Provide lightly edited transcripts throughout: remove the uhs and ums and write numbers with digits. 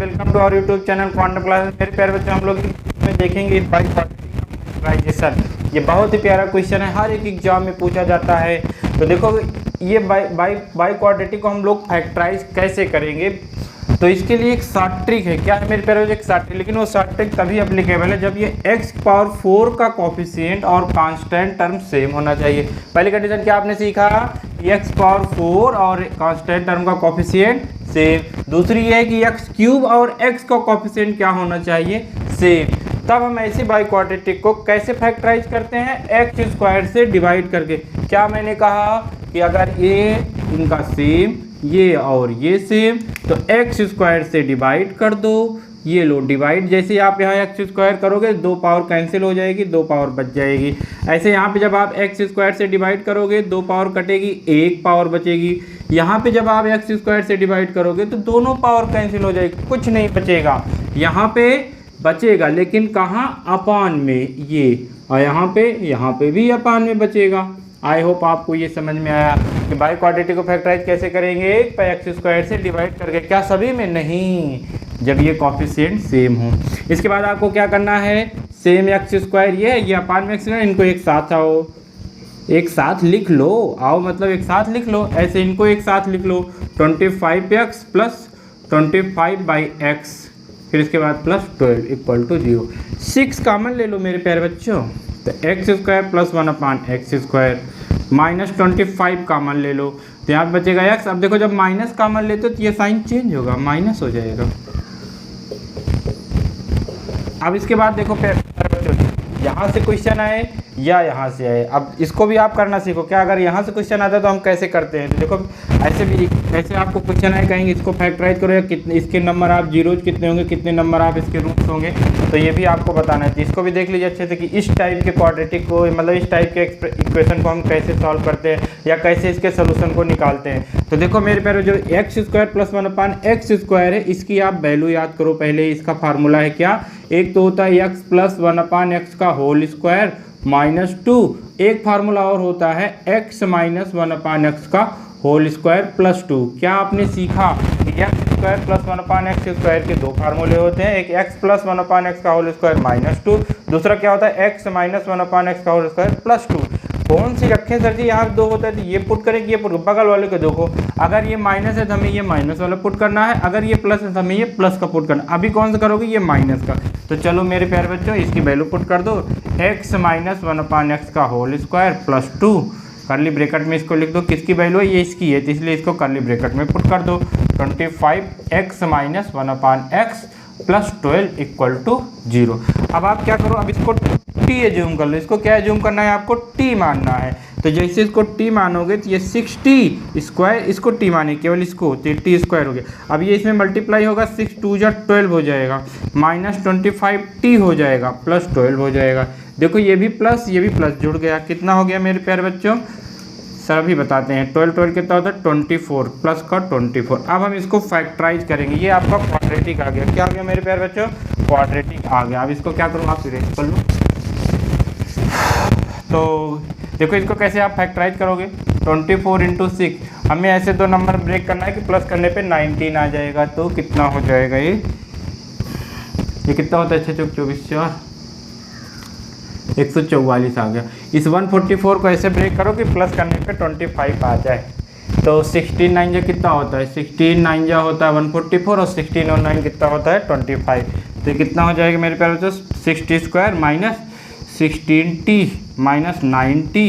Welcome to our YouTube channel Quantum classes. मेरे प्यारे बच्चों, हम लोग में देखेंगे बाई फैक्टराइजेशन। ये बहुत ही प्यारा क्वेश्चन है, हर एक एग्जाम में पूछा जाता है। तो देखो ये बाई क्वाड्रेटिक को हम लोग फैक्टराइज कैसे करेंगे, तो इसके लिए एक शॉर्ट ट्रिक है। क्या है मेरे प्यारे बच्चों? एक शॉर्ट ट्रिक, लेकिन वो शॉर्ट ट्रिक तभी एप्लीकेबल है जब ये x पावर 4 का कोफिशिएंट और कांस्टेंट टर्म सेम होना चाहिए। पहली कंडीशन क्या आपने सीखा? x पावर 4 और कांस्टेंट टर्म का कोफिशिएंट सेम। दूसरी ये है कि x क्यूब और x का कोफिशिएंट क्या होना चाहिए? सेम। तब हम ऐसी बाई क्वाड्रेटिक को कैसे फैक्टराइज करते हैं? एक्स स्क्वायर से डिवाइड करके। क्या मैंने कहा कि अगर ये इनका सेम, ये और ये सेम, तो एक्स स्क्वायर से डिवाइड कर दो। ये लो डिवाइड, जैसे आप यहाँ एक्स स्क्वायर करोगे 2 पावर कैंसिल हो जाएगी, 2 पावर बच जाएगी। ऐसे यहाँ पे जब आप एक्स स्क्वायर से डिवाइड करोगे 2 पावर कटेगी, 1 पावर बचेगी। यहाँ पे जब आप एक्स स्क्वायर से डिवाइड करोगे तो दोनों पावर कैंसिल हो जाएगी, कुछ नहीं बचेगा। यहाँ पे बचेगा, लेकिन कहाँ? अपान में ये, और यहाँ पे भी अपान में बचेगा। आई होप आपको ये समझ में आया कि बाई क्वाड्रेटिक को फैक्टराइज कैसे करेंगे? एक्स स्क्वायर से डिवाइड करके। क्या सभी में? नहीं, जब ये कोफिशिएंट सेम हो। इसके बाद आपको क्या करना है? सेम एक्स स्क्वायर ये अपान में एक्स स्क्वायर, इनको एक साथ आओ, एक साथ लिख लो। आओ मतलब एक साथ लिख लो, ऐसे इनको एक साथ लिख लो। 25x प्लस 25/x, फिर इसके बाद प्लस 12 इक्वल टू 0। 6 कॉमन ले लो मेरे प्यारे बच्चों, तो x square plus 1/x square minus 25 common ले लो, तो यहाँ बचेगा x। अब देखो जब माइनस कॉमन लेते हो तो ये साइन चेंज होगा, माइनस हो जाएगा। अब इसके बाद देखो यहाँ से क्वेश्चन आए या यहाँ से आए, अब इसको भी आप करना सीखो। क्या अगर यहाँ से क्वेश्चन आता है तो हम कैसे करते हैं? तो देखो ऐसे भी, ऐसे आपको क्वेश्चन आए, कहेंगे इसको फैक्टराइज करो या कितने इसके नंबर आप जीरोज कितने होंगे, कितने नंबर आप इसके रूट्स होंगे, तो ये भी आपको बताना है। तो इसको भी देख लीजिए अच्छे से कि इस टाइप के क्वाड्रेटिक को, मतलब इस टाइप के इक्वेशन को हम कैसे सॉल्व करते हैं या कैसे इसके सोल्यूशन को निकालते हैं। तो देखो मेरे प्यारे, जो x square plus 1/x square है, इसकी आप वैल्यू याद करो। पहले इसका फार्मूला है क्या? एक तो होता है x प्लस 1/x का होल स्क्वायर माइनस 2, एक फार्मूला और होता है x माइनस 1/x का होल स्क्वायर प्लस 2। क्या आपने सीखा कि x square plus 1/x square के 2 फार्मूले होते हैं, एक x प्लस 1/x का होल स्क्वायर माइनस 2, दूसरा क्या होता है x माइनस 1/x का होल स्क्वायर प्लस 2। कौन सी रखें सर जी? यहाँ 2 होता है तो ये पुट करें कि ये पुट, बगल वाले को देखो, अगर ये माइनस है तो हमें ये माइनस वाला पुट करना है, अगर ये प्लस है तो हमें ये प्लस का पुट करना है। अभी कौन सा करोगे? ये माइनस का। तो चलो मेरे प्यारे बच्चों, इसकी वैल्यू पुट कर दो, x माइनस 1/x का whole square plus 2, curly bracket में इसको लिख दो। किसकी वैल्यू है? ये इसकी है, तो इसलिए इसको कर्ली ब्रैकेट में पुट कर दो। 25x minus 1/x plus 12 equal to 0। अब आप क्या करो? अब इसको t एज्यूम कर लो। इसको क्या एज्यूम करना है? आपको t मानना है। तो जैसे इसको t मानोगे तो ये 6t स्क्वायर, इसको t माने, केवल इसको, तो t स्क्वायर हो गया। अब ये इसमें मल्टीप्लाई होगा, 6 2 जा 12 हो जाएगा, माइनस 25t हो जाएगा, प्लस 12 हो जाएगा। देखो ये भी प्लस जुड़ गया। कितना हो गया मेरे प्यारे बच्चों? सर अभी बताते हैं। 12 कितना होता है? 24 प्लस का 24। अब हम इसको फैक्टराइज करेंगे। ये आपका क्वाड्रेटिक आ गया। क्या आ गया मेरे प्यारे बच्चों? क्वाड्रेटिक आ गया। अब इसको क्या करूँ? आप इरेज कर लो। तो देखो इसको कैसे आप फैक्टराइज करोगे? 24 × 6, हमें ऐसे 2 नंबर ब्रेक करना है कि प्लस करने पे 19 आ जाएगा। तो कितना हो जाएगा? ये कितना होता है? 6 × 24 4, 144 आ गया। इस 144 को ऐसे ब्रेक करो कि प्लस करने पे 25 आ जाए। तो 16 9 जा कितना होता है? 16 9 जा होता है 144, और 16 और 9 कितना होता है? 25। तो कितना हो जाएगा मेरे प्यारे बच्चों? 60 square minus 16t minus 9t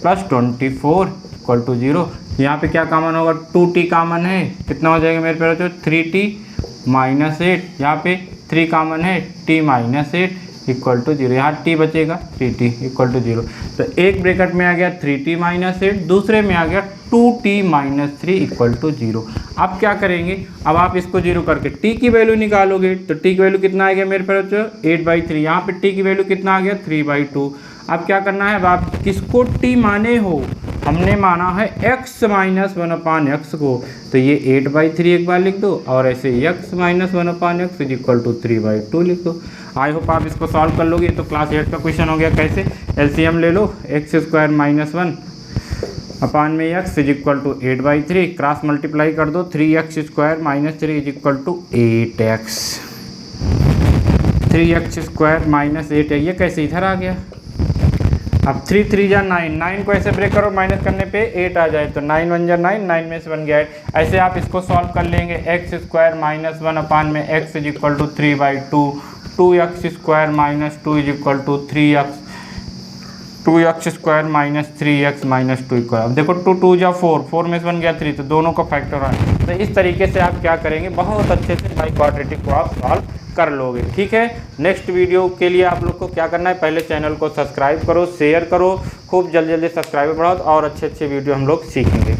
plus 24 equal to 0। यहाँ पे क्या कॉमन होगा? 2t कॉमन है, कितना हो जाएगा मेरे प्यारे बच्चों? 3t minus 8। यहाँ पे 3 कॉमन है, t माइनस 8 इक्वल टू 0। यहाँ t बचेगा, 3t इक्वल टू 0। तो एक ब्रैकेट में आ गया 3t माइनस 8, दूसरे में आ गया 2t माइनस 3 इक्वल टू 0। अब क्या करेंगे? अब आप इसको 0 करके t की वैल्यू निकालोगे, तो t की वैल्यू कितना आ गया मेरे पास? 8/3। यहाँ पे t की वैल्यू कितना आ गया? 3/2। अब क्या करना है? अब आप किसको t माने हो? हमने माना है x माइनस 1/x को, तो ये 8/3 एक बार लिख दो, और ऐसे x minus 1/x is equal to 3/2 लिख दो। आई होप आप इसको सॉल्व कर लोगे। तो क्लास 8 का क्वेश्चन हो गया। कैसे? एलसीएम ले लो, x स्क्वायर माइनस 1 अपान में x is equal to 8/3, cross multiply कर दो, 3x² minus 3 is equal to 8x। 3x² minus 8 है, ये कैसे इधर आ गया। अब 3 3 जा 9, 9 को ऐसे ब्रेक करो, माइनस करने पे 8 आ जाए तो 9 1 जा 9, 9 में से बन गया 8। ऐसे आप इसको सॉल्व कर लेंगे, x² माइनस 1 अपान में x is equal to 3/2, 2x² minus 2 is equal to 3x, 2x² minus 3x minus 2 equal. अब देखो 2 2 जा 4, 4 में से बन गया 3, तो दोनों का फैक्टर है। तो इस तरीके से आप क्या करेंगे, बहुत अच्छे से बाई क्वाड्रेटिक को आप सॉल्व कर लोगे। ठीक है, नेक्स्ट वीडियो के लिए आप लोग को क्या करना है, पहले चैनल को सब्सक्राइब करो, शेयर करो, खूब जल्दी जल्दी सब्सक्राइबर बढ़ाओ और अच्छे अच्छे वीडियो हम लोग सीखेंगे।